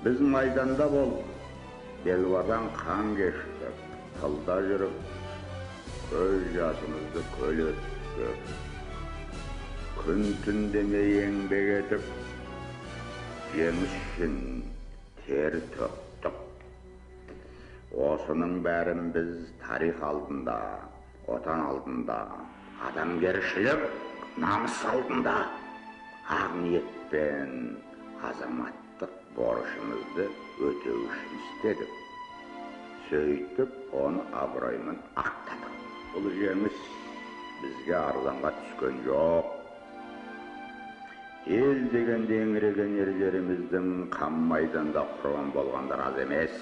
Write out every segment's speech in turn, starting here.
Biz maydanda болдық, белбадан қан кештік, тылда жүріп, көз жасымызды көл өттік. Күн түн демей еңбек етіп, жеңіс үшін тер төктік. Осының бәрін біз тарих алдында, отан алдында, адамгершілік, намыс алдында ақ ниетпен азаматтық борышымызды өтеу үшін істедік. Сөйтіп, оны абыроймен ақтадық. Бұл жеңіс бізге арзанға түскен жоқ. Ел дегенде еңіреген ерлеріміздің қан майданда құрбан болғандар аз емес.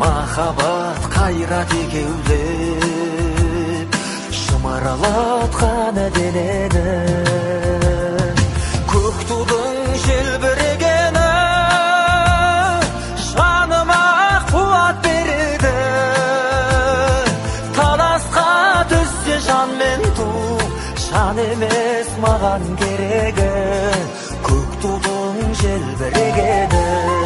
Махаббат қайрат екеулеп шымырлатқан денені, көк тудың желбірегені жаныма қуат береді. Таласқа түссе жан мен ту, жан емес маған керегі, көк тудың желбірегені.